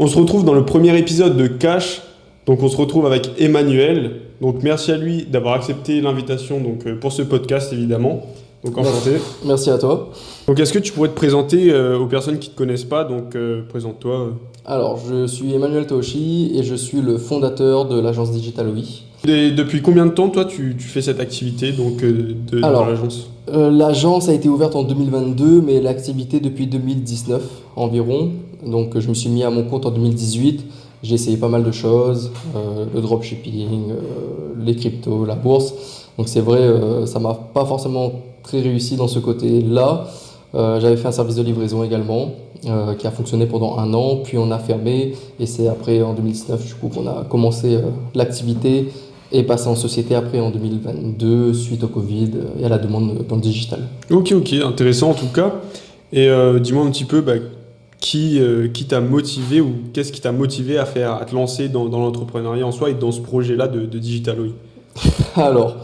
On se retrouve dans le premier épisode de Cash. Donc on se retrouve avec Emmanuel. Donc merci à lui d'avoir accepté l'invitation pour ce podcast évidemment. Donc enchanté. Merci à toi. Donc est-ce que tu pourrais te présenter aux personnes qui ne te connaissent pas? Donc présente-toi. Alors, je suis Emmanuel Taoshi et je suis le fondateur de l'agence Digital OI. Et depuis combien de temps toi tu fais cette activité dans l'agence? L'agence a été ouverte en 2022, mais l'activité depuis 2019 environ. Donc je me suis mis à mon compte en 2018. J'ai essayé pas mal de choses, le dropshipping, les cryptos, la bourse. Donc c'est vrai, ça m'a pas forcément très réussi dans ce côté-là. J'avais fait un service de livraison également, qui a fonctionné pendant 1 an, puis on a fermé, et c'est après en 2019 du coup qu'on a commencé l'activité et passé en société après en 2022 suite au Covid et à la demande dans le digital. Ok, intéressant en tout cas. Et dis-moi un petit peu qui t'a motivé ou qu'est-ce qui t'a motivé à te lancer dans l'entrepreneuriat en soi et dans ce projet-là de Digital OI? Alors,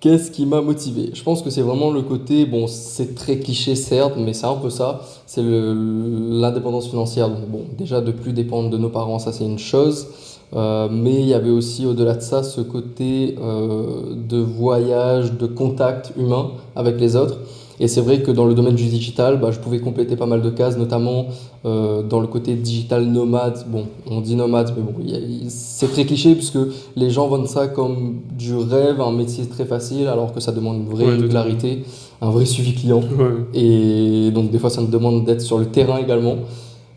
qu'est-ce qui m'a motivé? Je pense que c'est vraiment le côté, bon, c'est très cliché certes, mais c'est un peu ça, c'est l'indépendance financière. Donc bon, déjà de plus dépendre de nos parents, ça c'est une chose, mais il y avait aussi au-delà de ça ce côté de voyage, de contact humain avec les autres. Et c'est vrai que dans le domaine du digital, je pouvais compléter pas mal de cases, notamment dans le côté digital nomade. Bon, on dit nomade, mais bon, c'est très cliché puisque les gens vendent ça comme du rêve, un métier très facile, alors que ça demande une vraie régularité, un vrai suivi client. Ouais. Et donc des fois, ça me demande d'être sur le terrain également.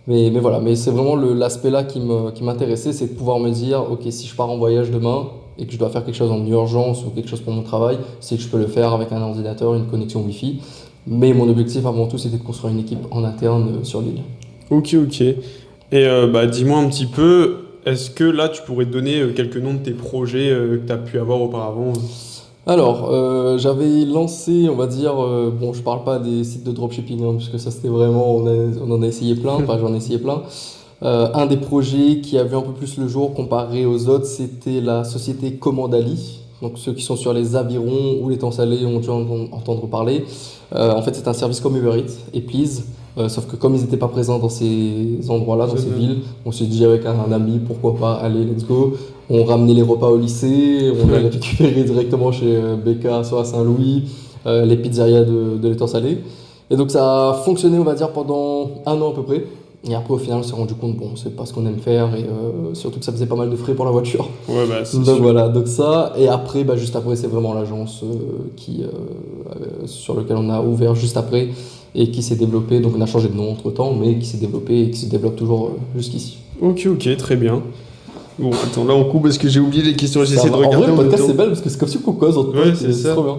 Mais voilà, mais c'est vraiment l'aspect là qui m'intéressait, c'est de pouvoir me dire, ok, si je pars en voyage demain et que je dois faire quelque chose en urgence ou quelque chose pour mon travail, c'est que je peux le faire avec un ordinateur, une connexion Wi-Fi. Mais mon objectif avant tout, c'était de construire une équipe en interne sur l'île. Ok. Et dis-moi un petit peu, est-ce que là tu pourrais te donner quelques noms de tes projets que tu as pu avoir auparavant? Alors, j'avais lancé, on va dire, bon, je parle pas des sites de dropshipping, puisque ça c'était vraiment, on en a essayé plein, enfin j'en ai essayé plein. Un des projets qui avait un peu plus le jour comparé aux autres, c'était la société Commandali. Donc ceux qui sont sur les avirons ou les temps salés ont dû entendre parler. En fait, c'est un service comme Uber Eats et Please. Sauf que comme ils n'étaient pas présents dans ces endroits-là, dans ces villes, on s'est dit avec un ami, pourquoi pas, allez, let's go. On ramenait les repas au lycée, on allait récupérer directement chez BK, soit à Saint-Louis, les pizzerias de l'étang salé. Et donc ça a fonctionné, on va dire, pendant 1 an à peu près. Et après, au final, on s'est rendu compte, bon, c'est pas ce qu'on aime faire, et surtout que ça faisait pas mal de frais pour la voiture. Ouais, c'est Donc sûr. voilà, donc ça. Et après, juste après, c'est vraiment l'agence sur laquelle on a ouvert juste après et qui s'est développée. Donc on a changé de nom entre temps, mais qui s'est développée et qui se développe toujours jusqu'ici. Ok, très bien. Bon, attends, là on coupe parce que j'ai oublié les questions, j'essaie de regarder en vrai, le en même podcast temps. c'est belle parce que c'est comme si on cause entre Ouais, potes, c'est ça. trop bien.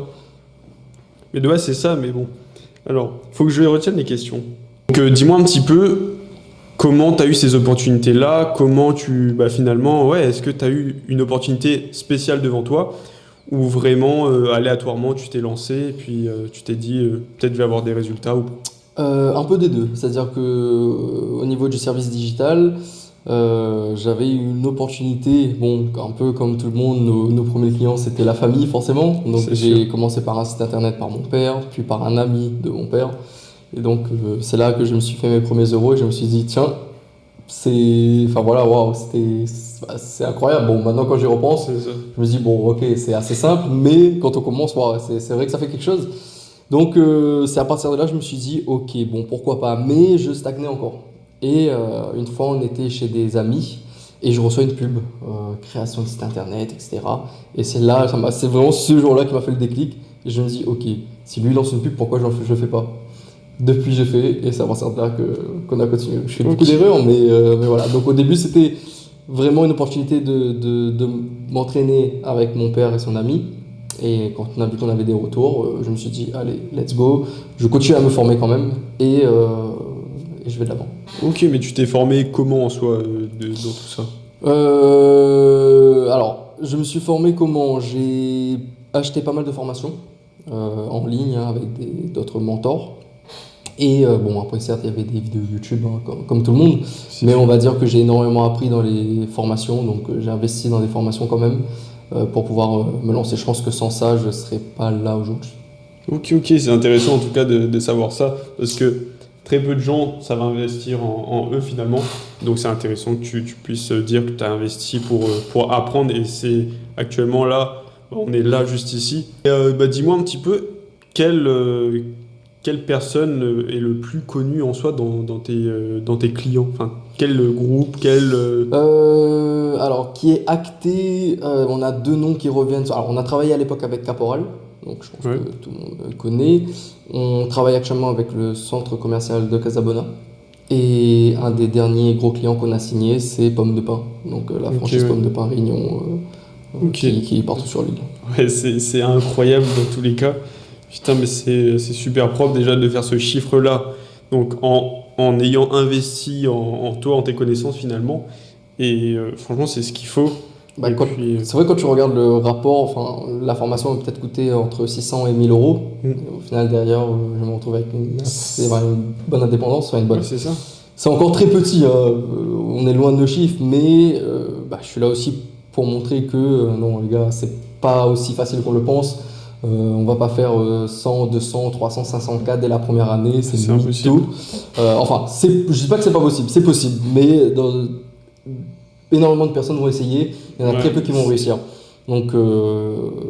Mais de base c'est ça, mais bon. Alors, faut que je retienne les questions. Donc dis-moi un petit peu comment tu as eu ces opportunités-là, comment finalement, est-ce que tu as eu une opportunité spéciale devant toi ou vraiment aléatoirement tu t'es lancé et puis tu t'es dit peut-être je vais avoir des résultats ou pas? Un peu des deux, c'est-à-dire que au niveau du service digital, j'avais eu une opportunité, bon, un peu comme tout le monde, nos premiers clients c'était la famille forcément. Donc C'est j'ai sûr. commencé par un site internet par mon père, puis par un ami de mon père. Et donc c'est là que je me suis fait mes premiers euros et je me suis dit, tiens, enfin voilà, waouh, c'est incroyable. Bon, maintenant quand j'y repense, C'est ça. je me dis, bon, ok, c'est assez simple, mais quand on commence, waouh, c'est vrai que ça fait quelque chose. Donc c'est à partir de là que je me suis dit, ok, bon, pourquoi pas, mais je stagnais encore. Et une fois, on était chez des amis et je reçois une pub, création de site internet, etc. Et c'est là, c'est vraiment ce jour-là qui m'a fait le déclic. Et je me dis, ok, si lui lance une pub, pourquoi je le fais pas? Depuis, j'ai fait, et c'est à partir de là qu'on a continué. Je fais beaucoup d'erreurs, mais voilà. Donc au début, c'était vraiment une opportunité de m'entraîner avec mon père et son ami. Et quand on a vu qu'on avait des retours, je me suis dit, allez, let's go. Je continue à me former quand même et je vais de l'avant. Ok, mais tu t'es formé comment en soi dans tout ça? Alors, je me suis formé comment? J'ai acheté pas mal de formations en ligne avec d'autres mentors. Et bon, après, certes, il y avait des vidéos YouTube comme tout le monde, mais on va dire que j'ai énormément appris dans les formations, donc j'ai investi dans des formations quand même pour pouvoir me lancer. Je pense que sans ça, je ne serais pas là aujourd'hui. Ok, c'est intéressant en tout cas de savoir ça, parce que très peu de gens savent investir en eux finalement. Donc c'est intéressant que tu puisses dire que tu as investi pour apprendre et c'est actuellement là, on est là juste ici. Et, dis-moi un petit peu quelle personne est le plus connu en soi dans tes clients? Enfin, quel groupe, Alors, qui est acté, on a deux noms qui reviennent. Alors, on a travaillé à l'époque avec Caporal, donc je pense Ouais. que tout le monde connaît. On travaille actuellement avec le centre commercial de Casabona. Et un des derniers gros clients qu'on a signé, c'est Pomme de Pain, donc la Ok, franchise ouais. Pomme de Pain Réunion, Ok. qui est partout sur l'île. Ouais, c'est incroyable dans tous les cas. Putain, mais c'est super propre déjà de faire ce chiffre-là. Donc en ayant investi en toi, en tes connaissances finalement. Et franchement, c'est ce qu'il faut. Bah, Et puis, c'est vrai, quand tu regardes le rapport, enfin, la formation va peut-être coûter entre 600 et 1000 euros. mm, Et au final, derrière, je me retrouve avec une bonne indépendance, enfin, une bonne. ouais, c'est ça. C'est encore très petit, hein, on est loin de nos chiffres, mais je suis là aussi pour montrer que non, les gars, c'est pas aussi facile qu'on le pense. On va pas faire 100, 200, 300, 500 cas dès la première année, c'est C'est mytho. impossible. Je dis pas que c'est pas possible, c'est possible, mais énormément de personnes vont essayer, il y en a Ouais. très peu qui vont réussir. Donc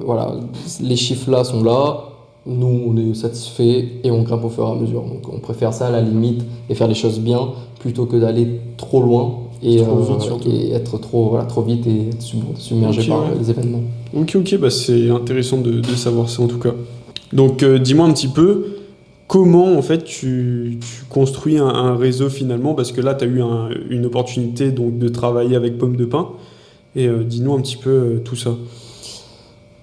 voilà, les chiffres là sont là, nous on est satisfait et on grimpe au fur et à mesure. Donc on préfère ça à la limite et faire les choses bien plutôt que d'aller trop loin Trop vite, surtout. et être trop vite et être submergé Ok, par ouais. les événements. Ok, bah c'est intéressant de savoir ça en tout cas. Donc dis-moi un petit peu comment en fait tu construis un réseau finalement, parce que là tu as eu une opportunité donc, de travailler avec Pomme de Pain. Et dis-nous un petit peu tout ça.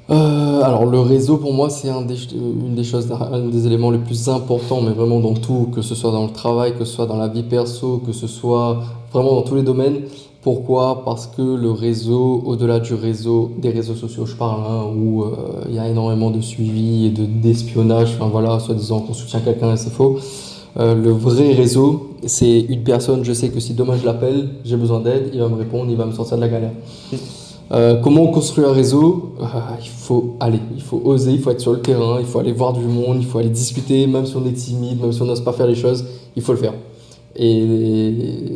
Alors le réseau pour moi c'est une des choses, un des éléments les plus importants, mais vraiment dans tout, que ce soit dans le travail, que ce soit dans la vie perso, que ce soit vraiment dans tous les domaines. Pourquoi? Parce que le réseau, au-delà du réseau, des réseaux sociaux je parle, hein, où il y a énormément de suivi et d'espionnage, enfin voilà, soi-disant qu'on soutient quelqu'un et c'est faux. Le vrai réseau, c'est une personne, je sais que si demain je l'appelle, j'ai besoin d'aide, il va me répondre, il va me sortir de la galère. Comment on construit un réseau? Il faut aller, il faut oser, il faut être sur le terrain, il faut aller voir du monde, il faut aller discuter, même si on est timide, même si on n'ose pas faire les choses, il faut le faire. Et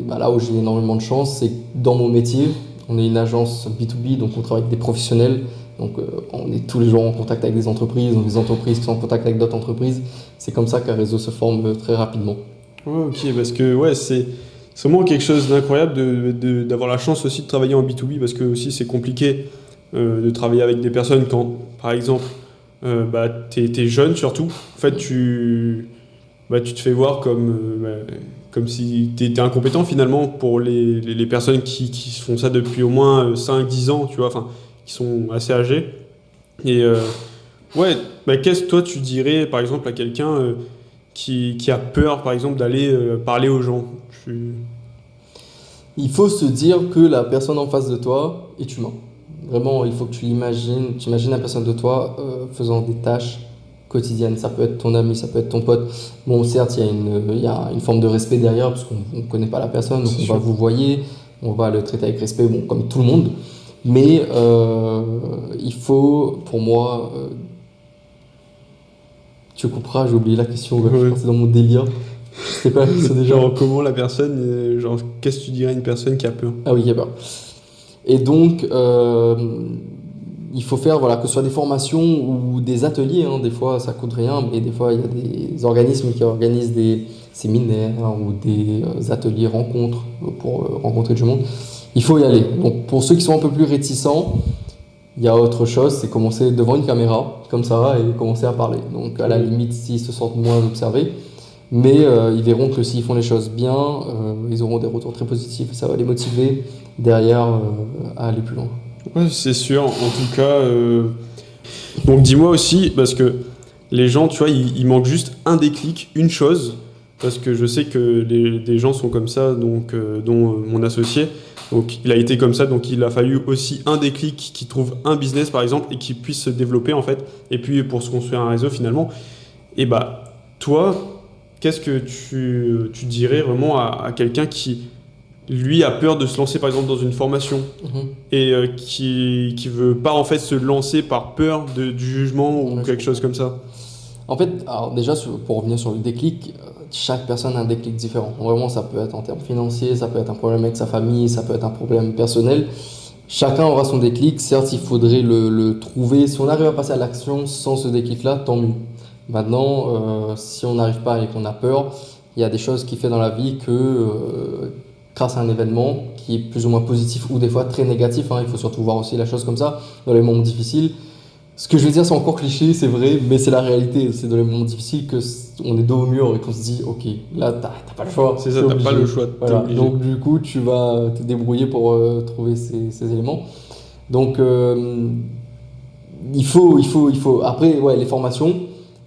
là où j'ai énormément de chance, c'est que dans mon métier, on est une agence B2B, donc on travaille avec des professionnels, donc on est tous les jours en contact avec des entreprises, donc des entreprises qui sont en contact avec d'autres entreprises. C'est comme ça qu'un réseau se forme très rapidement. Ouais, ok, parce que ouais, c'est vraiment quelque chose d'incroyable d'avoir la chance aussi de travailler en B2B, parce que aussi c'est compliqué de travailler avec des personnes quand, par exemple, t'es jeune surtout. En fait, tu te fais voir comme si t'étais incompétent finalement pour les personnes qui font ça depuis au moins 5 10 ans, tu vois, enfin, qui sont assez âgées. Et ouais, qu'est-ce que toi tu dirais par exemple à quelqu'un qui a peur par exemple d'aller parler aux gens? Il faut se dire que la personne en face de toi est humain. Vraiment, il faut que tu imagines la personne de toi faisant des tâches quotidiennes. Ça peut être ton ami, ça peut être ton pote. Bon, certes, il y a une forme de respect derrière, parce qu'on ne connaît pas la personne, donc C'est on sûr. va vous voyer, on va le traiter avec respect, bon, comme tout le monde. Mais il faut, pour moi, tu couperas, j'ai oublié la question, je Ouais. pense que c'est dans mon délire. C'était quoi la question déjà? Genre comment la personne, genre qu'est-ce que tu dirais à une personne qui a peur? Ah oui, il y a peur. Et donc, il faut faire, voilà, que ce soit des formations ou des ateliers, hein, des fois ça coûte rien, mais des fois il y a des organismes qui organisent des séminaires ou des ateliers rencontres pour rencontrer du monde. Il faut y aller. Donc pour ceux qui sont un peu plus réticents, il y a autre chose, c'est commencer devant une caméra, comme ça, et commencer à parler. Donc à la limite, s'ils se sentent moins observés, mais ils verront que s'ils font les choses bien, ils auront des retours très positifs, et ça va les motiver derrière à aller plus loin. Ouais, c'est sûr. En tout cas, donc dis-moi aussi, parce que les gens, tu vois, il manque juste un déclic, une chose, parce que je sais que des gens sont comme ça, donc dont mon associé. Donc il a été comme ça, donc il a fallu aussi un déclic qui trouve un business par exemple et qui puisse se développer en fait. Et puis pour se construire un réseau finalement. Et toi, qu'est-ce que tu dirais vraiment à quelqu'un qui lui a peur de se lancer par exemple dans une formation Mhm. et qui veut pas en fait se lancer par peur du jugement ou Ouais, je quelque chose comprends. comme ça? En fait, alors déjà, pour revenir sur le déclic, chaque personne a un déclic différent. Vraiment, ça peut être en termes financiers, ça peut être un problème avec sa famille, ça peut être un problème personnel. Chacun aura son déclic. Certes, il faudrait le trouver. Si on arrive à passer à l'action sans ce déclic-là, tant mieux. Maintenant, si on n'arrive pas et qu'on a peur, il y a des choses qui fait dans la vie que, grâce à un événement qui est plus ou moins positif ou des fois très négatif, hein, il faut surtout voir aussi la chose comme ça, dans les moments difficiles. Ce que je veux dire, c'est encore cliché, c'est vrai, mais c'est la réalité. C'est dans les moments difficiles qu'on est dos au mur et qu'on se dit, ok, là, t'as pas le choix. C'est ça, t'es t'as pas obligé. le choix. Voilà. T'es obligé. Donc, du coup, tu vas te débrouiller pour trouver ces éléments. Donc, il faut. Après, ouais, les formations,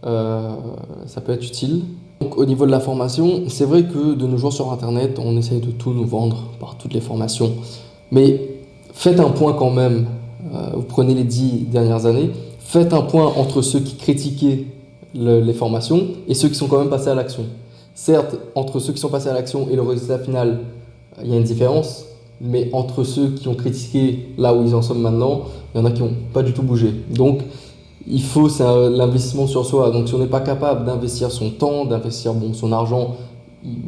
ça peut être utile. Donc, au niveau de la formation, c'est vrai que de nos jours sur Internet, on essaye de tout nous vendre par toutes les formations. Mais faites un point quand même. Vous prenez les 10 dernières années, faites un point entre ceux qui critiquaient les formations et ceux qui sont quand même passés à l'action. Certes, entre ceux qui sont passés à l'action et le résultat final, il y a une différence, mais entre ceux qui ont critiqué là où ils en sont maintenant, il y en a qui n'ont pas du tout bougé. Donc, c'est l'investissement sur soi. Donc, si on n'est pas capable d'investir son temps, d'investir son argent,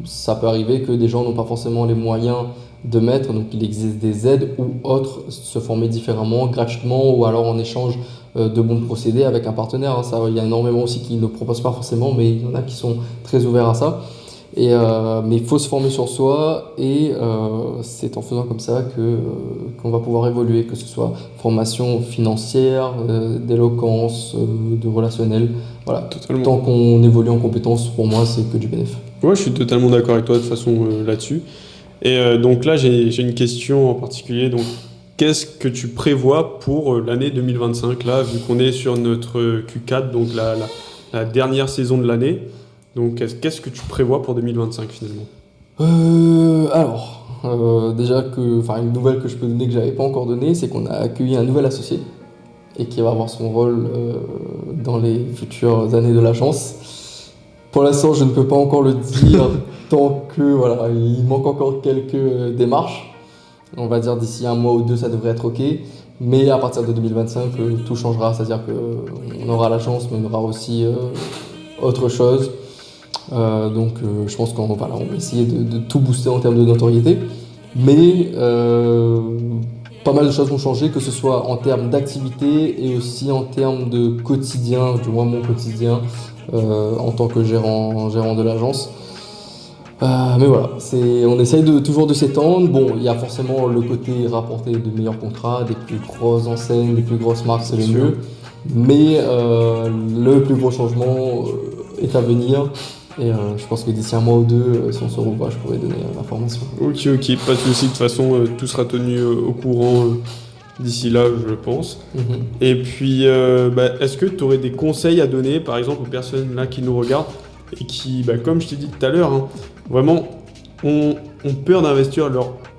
ça peut arriver que des gens n'ont pas forcément les moyens de mettre, donc il existe des aides ou autres, se former différemment, gratuitement ou alors en échange de bons procédés avec un partenaire. Hein. Ça, il y a énormément aussi qui ne proposent pas forcément, mais il y en a qui sont très ouverts à ça. Mais il faut se former sur soi et c'est en faisant comme ça qu'on va pouvoir évoluer, que ce soit formation financière, d'éloquence, de relationnel. Voilà. Totalement. Tant qu'on évolue en compétences, pour moi, c'est que du bénéfice. Ouais, je suis totalement d'accord avec toi de toute façon là-dessus. Et donc là, j'ai une question en particulier. Donc, qu'est-ce que tu prévois pour l'année 2025 là, vu qu'on est sur notre Q4, donc la dernière saison de l'année. Donc, qu'est-ce que tu prévois pour 2025 finalement? Déjà une nouvelle que je peux donner que j'avais pas encore donnée, c'est qu'on a accueilli un nouvel associé et qui va avoir son rôle dans les futures années de l'agence. Pour l'instant, je ne peux pas encore le dire tant que il manque encore quelques démarches. On va dire d'ici un mois ou deux, ça devrait être ok. Mais à partir de 2025, tout changera, c'est-à-dire qu'on aura la chance, mais on aura aussi autre chose. Je pense qu'on va essayer de tout booster en termes de notoriété. Mais pas mal de choses vont changer, que ce soit en termes d'activité et aussi en termes de quotidien, du moins mon quotidien en tant que gérant de l'agence. Mais voilà, on essaye toujours de s'étendre. Bon, il y a forcément le côté rapporter de meilleurs contrats, des plus grosses enseignes, des plus grosses marques, c'est le mieux. Mais le plus gros changement est à venir. Et je pense que d'ici un mois ou deux, si on se revoit, je pourrais donner l'information. Ok, pas de souci. De toute façon, tout sera tenu au courant d'ici là, je pense. Et puis, est-ce que tu aurais des conseils à donner, par exemple, aux personnes là qui nous regardent et qui, comme je t'ai dit tout à l'heure, hein, vraiment ont peur d'investir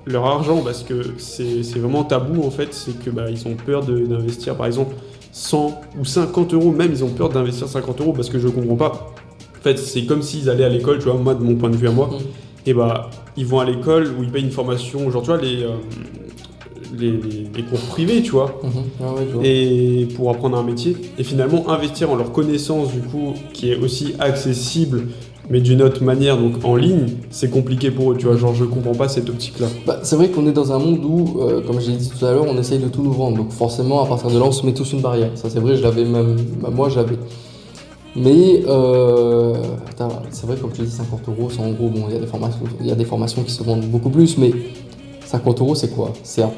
leur argent parce que c'est vraiment tabou en fait, c'est que ils ont peur d'investir par exemple 100 ou 50 euros, même ils ont peur d'investir 50 euros parce que je comprends pas. En fait, c'est comme s'ils allaient à l'école, tu vois, moi, de mon point de vue à moi, et ils vont à l'école où ils payent une formation, genre, tu vois, les cours privés, tu vois, et pour apprendre un métier, et finalement investir en leur connaissance, du coup, qui est aussi accessible, mais d'une autre manière, donc en ligne, c'est compliqué pour eux, tu vois, genre, je comprends pas cette optique-là. C'est vrai qu'on est dans un monde où, comme je l'ai dit tout à l'heure, on essaye de tout nous vendre, donc forcément, à partir de là, on se met tous une barrière. Ça, c'est vrai, je l'avais même, moi, je l'avais. Mais c'est vrai, comme tu dis, 50 euros, 100 euros, bon, il y a des formations qui se vendent beaucoup plus, mais 50 euros, c'est quoi? Certes,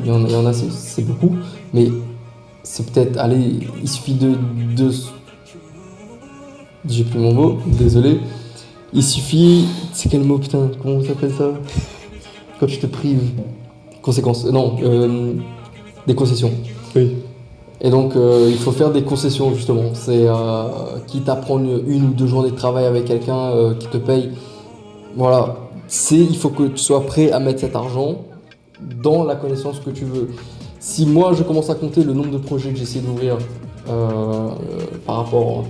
il y en a, c'est beaucoup, mais c'est peut-être, allez, il suffit de j'ai plus mon mot, désolé. Il suffit, c'est quel mot, putain, comment ça s'appelle ça? Quand tu te prives, conséquences, non, des concessions. Oui. Et donc, il faut faire des concessions, justement. C'est quitte à prendre une ou deux journées de travail avec quelqu'un qui te paye. Voilà. Il faut que tu sois prêt à mettre cet argent dans la connaissance que tu veux. Si moi, je commence à compter le nombre de projets que j'essaie d'ouvrir par rapport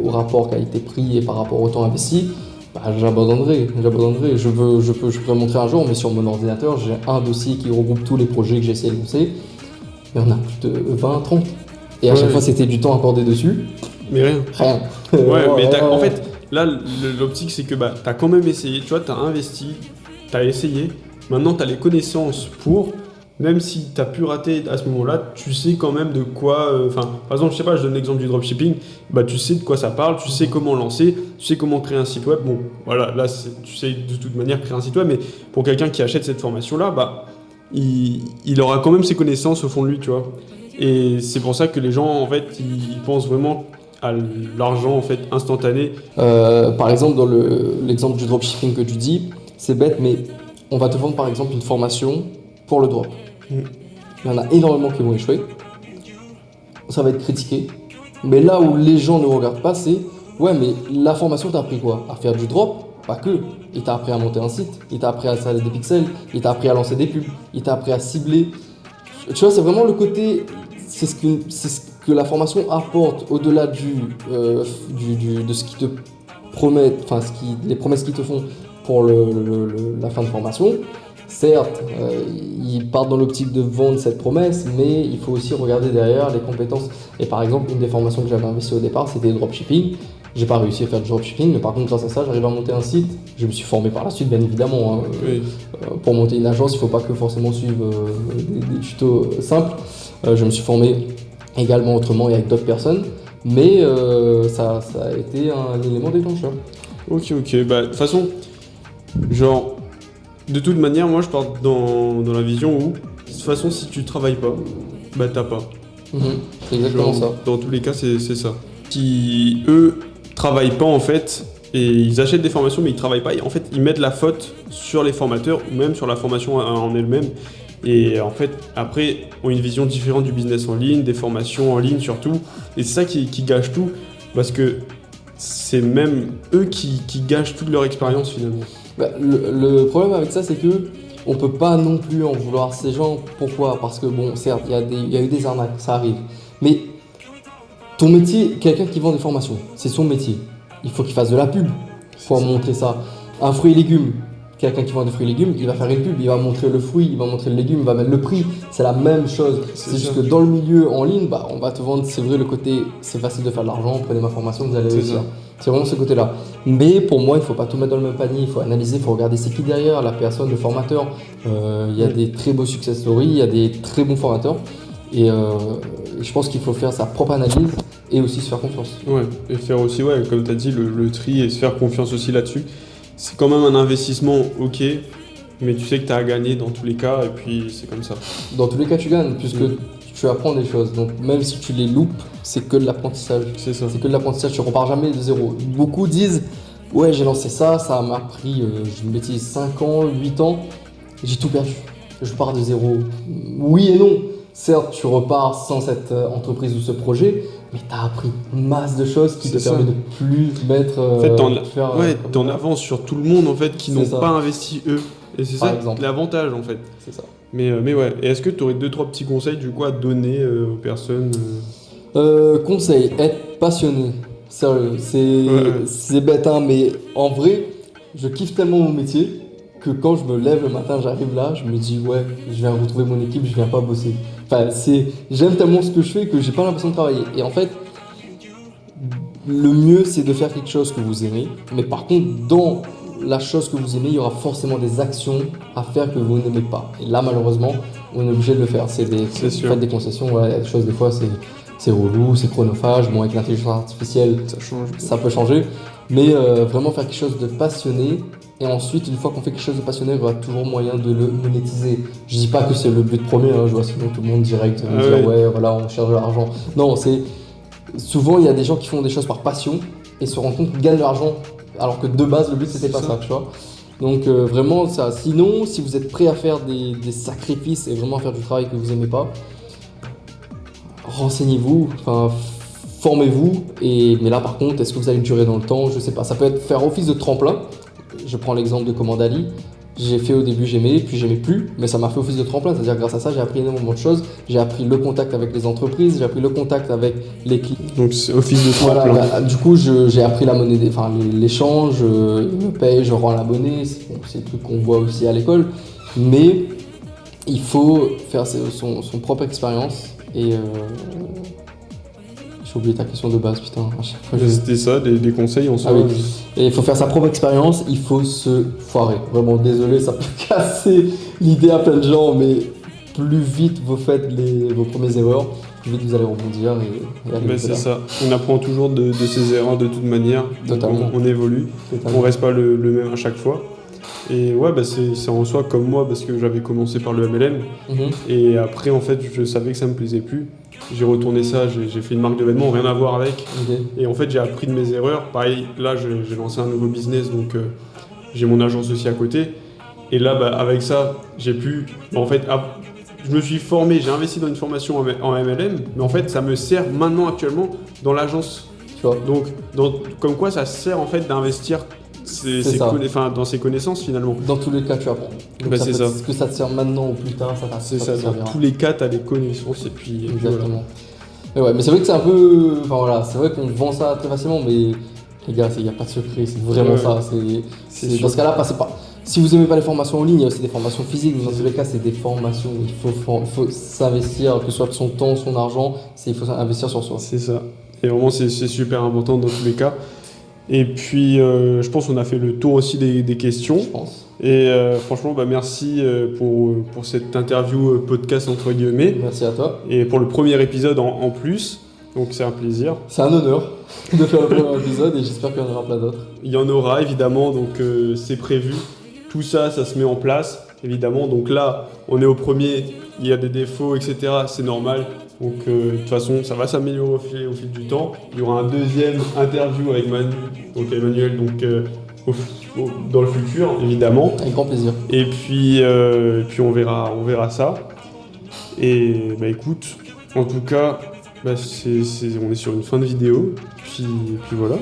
au rapport qualité-prix et par rapport au temps investi, j'abandonnerai. Je pourrais montrer un jour, mais sur mon ordinateur, j'ai un dossier qui regroupe tous les projets que j'essaie de lancer. Il y en a plus de 20, 30. Et à chaque fois, c'était du temps accordé dessus. Mais rien. Rien. Ouais, mais en Ouais. fait, là, l'optique, c'est que bah, t'as quand même essayé, tu vois, t'as investi, t'as essayé, maintenant t'as les connaissances pour, même si t'as pu rater à ce moment-là, tu sais quand même de quoi, enfin, par exemple, je sais pas, je donne l'exemple du dropshipping, bah tu sais de quoi ça parle, tu sais comment lancer, tu sais comment créer un site web, bon, voilà, là, tu sais de toute manière créer un site web, mais pour quelqu'un qui achète cette formation-là, bah, il aura quand même ses connaissances au fond de lui, tu vois. Et c'est pour ça que les gens, en fait, ils pensent vraiment à l'argent en fait instantané. Par exemple, dans l'exemple du dropshipping que tu dis, c'est bête, mais on va te vendre par exemple une formation pour le drop. Mm. Il y en a énormément qui vont échouer. Ça va être critiqué. Mais là où les gens ne regardent pas, c'est ouais, mais la formation t'a appris quoi? À faire du drop? Pas que. Il t'a appris à monter un site, il t'a appris à installer des pixels, il t'a appris à lancer des pubs, il t'a appris à cibler. Tu vois, c'est vraiment le côté. C'est ce que la formation apporte au-delà de ce qui te promet, enfin, les promesses qu'ils te font pour la fin de formation. Certes, ils partent dans l'optique de vendre cette promesse, mais il faut aussi regarder derrière les compétences. Et par exemple, une des formations que j'avais investi au départ, c'était le dropshipping. J'ai pas réussi à faire du dropshipping, mais par contre, grâce à ça, j'arrive à monter un site. Je me suis formé par la suite, bien évidemment, hein. Oui. Pour monter une agence, il ne faut pas que forcément suivre des tutos simples. Je me suis formé également autrement et avec d'autres personnes, mais ça a été un élément déclencheur. Ok, bah de toute façon, genre, de toute manière, moi je pars dans la vision où, de toute façon, si tu travailles pas, bah t'as pas. Mhm. C'est exactement Genre, ça. dans tous les cas, c'est ça. Si eux travaillent pas en fait, et ils achètent des formations mais ils travaillent pas, en fait ils mettent la faute sur les formateurs ou même sur la formation en elle-même. Et en fait, après, ont une vision différente du business en ligne, des formations en ligne surtout. Et c'est ça qui gâche tout, parce que c'est même eux qui gâchent toute leur expérience finalement. Bah, le problème avec ça, c'est que on peut pas non plus en vouloir à ces gens. Pourquoi? Parce que bon, certes, il y a eu des arnaques, ça arrive. Mais ton métier, quelqu'un qui vend des formations, c'est son métier. Il faut qu'il fasse de la pub pour montrer ça. Un fruit et légumes, quelqu'un qui vend des fruits et légumes, il va faire une pub, il va montrer le fruit, il va montrer le légume, il va mettre le prix. C'est la même chose. C'est juste ça. que dans le milieu en ligne, bah, on va te vendre, c'est vrai, le côté c'est facile de faire de l'argent, prenez ma formation, vous allez C'est réussir. ça. C'est vraiment ce côté-là. Mais pour moi, il ne faut pas tout mettre dans le même panier, il faut analyser, il faut regarder c'est qui derrière, la personne, le formateur. Il y a des très beaux success stories, il y a des très bons formateurs. Et je pense qu'il faut faire sa propre analyse et aussi se faire confiance. Ouais, et faire aussi, ouais, comme tu as dit, le tri et se faire confiance aussi là-dessus. C'est quand même un investissement, ok, mais tu sais que tu as à gagner dans tous les cas, et puis c'est comme ça. Dans tous les cas, tu gagnes, puisque tu apprends des choses. Donc même si tu les loupes, c'est que de l'apprentissage. C'est ça. C'est que de l'apprentissage, tu repars jamais de zéro. Beaucoup disent, ouais, j'ai lancé ça, ça m'a pris, je me bêtise, 5 ans, 8 ans, j'ai tout perdu. Je pars de zéro. Oui et non. Certes, tu repars sans cette entreprise ou ce projet, mais tu as appris masse de choses qui C'est te permettent de plus mettre. En fait, faire, t'en avances sur tout le monde en fait qui C'est n'ont ça. pas investi eux. Et c'est Par ça exemple. l'avantage en fait. C'est ça. Mais ouais, et est-ce que tu aurais 2-3 petits conseils du coup à donner aux personnes Conseil, être passionné. Sérieux, Ouais. c'est bête, hein, mais en vrai, je kiffe tellement mon métier que quand je me lève le matin, j'arrive là, je me dis, ouais, je viens retrouver mon équipe, je viens pas bosser. Enfin, j'aime tellement ce que je fais que j'ai pas l'impression de travailler. Et en fait, le mieux, c'est de faire quelque chose que vous aimez. Mais par contre, dans la chose que vous aimez, il y aura forcément des actions à faire que vous n'aimez pas. Et là, malheureusement, on est obligé de le faire. C'est sûr. Faites des concessions, ouais, il y a des choses, des fois, c'est relou, c'est chronophage. Bon, avec l'intelligence artificielle, Ça change. ça peut changer. Mais vraiment faire quelque chose de passionné. Et ensuite, une fois qu'on fait quelque chose de passionné, il y aura toujours moyen de le monétiser. Je dis pas que c'est le but premier, hein, je vois sinon tout le monde direct va Ah dire ouais. ouais, voilà, on cherche de l'argent. Non, c'est souvent il y a des gens qui font des choses par passion et se rendent compte qu'ils gagnent de l'argent alors que de base le but c'était C'est pas ça. ça, tu vois. Donc vraiment ça. Sinon, si vous êtes prêt à faire des sacrifices et vraiment à faire du travail que vous aimez pas, renseignez-vous, enfin formez-vous. Mais là par contre, est-ce que vous allez durer dans le temps? Je sais pas. Ça peut être faire office de tremplin. Je prends l'exemple de Commandali. J'ai fait au début, j'aimais, puis j'aimais plus, mais ça m'a fait office de tremplin. C'est-à-dire grâce à ça, j'ai appris énormément de choses. J'ai appris le contact avec les entreprises, j'ai appris le contact avec les clients. Donc c'est office de Voilà, tremplin. bah, du coup, j'ai appris la monnaie, enfin l'échange, il me paye, je rends l'abonné, c'est des trucs qu'on voit aussi à l'école. Mais il faut faire son propre expérience et je J'ai oublié ta question de base, putain. À chaque fois, C'était ça, des conseils en soi. Ah oui. Et il faut faire sa propre expérience, il faut se foirer. Vraiment, désolé, ça peut casser l'idée à plein de gens, mais plus vite vous faites vos premières erreurs, plus vite vous allez rebondir et aller Mais au-delà. c'est ça. On apprend toujours de ses erreurs de toute manière. Donc Totalement. on évolue. Totalement. On reste pas le même à chaque fois. Et ouais, bah c'est en soi comme moi parce que j'avais commencé par le MLM. Mhm. Et après, en fait, je savais que ça me plaisait plus. J'ai retourné ça, j'ai fait une marque de vêtements, rien à voir avec. Ok. Et en fait, j'ai appris de mes erreurs. Pareil, là, j'ai lancé un nouveau business, donc j'ai mon agence aussi à côté. Et là, bah, avec ça, j'ai pu. En fait, je me suis formé, j'ai investi dans une formation en MLM, mais en fait, ça me sert maintenant, actuellement, dans l'agence. Tu vois. Donc, comme quoi, ça sert en fait d'investir dans ses connaissances finalement. Dans tous les cas, tu apprends. Donc Bah, c'est ça. Que ça te sert maintenant ou plus tard, C'est ça ça, te dans servira. tous les cas, tu as les connaissances et puis voilà. Exactement. Mais ouais, mais c'est vrai que c'est un peu. Enfin voilà, c'est vrai qu'on vend ça très facilement, mais les gars, il n'y a pas de secret, c'est vraiment Ouais. ça. C'est Dans sûr. ce cas-là, passez pas. Si vous aimez pas les formations en ligne, il y a aussi des formations physiques, mais dans tous les cas, c'est des formations. Il faut s'investir, que ce soit de son temps, son argent, il faut investir sur soi. C'est ça. Et vraiment, c'est super important dans tous les cas. Et puis, je pense qu'on a fait le tour aussi des questions. Je pense. Et franchement, bah, merci pour cette interview podcast entre guillemets. Merci à toi. Et pour le premier épisode en plus. Donc c'est un plaisir. C'est un honneur de faire le premier épisode et j'espère qu'il y en aura plein d'autres. Il y en aura évidemment, donc c'est prévu. Tout ça, ça se met en place évidemment. Donc là, on est au premier, il y a des défauts, etc. C'est normal. Donc de toute façon, ça va s'améliorer au fil du temps. Il y aura un deuxième interview avec Emmanuel, dans le futur évidemment. Avec grand plaisir. Et puis on verra ça. Et bah écoute, en tout cas, bah, on est sur une fin de vidéo. Puis voilà.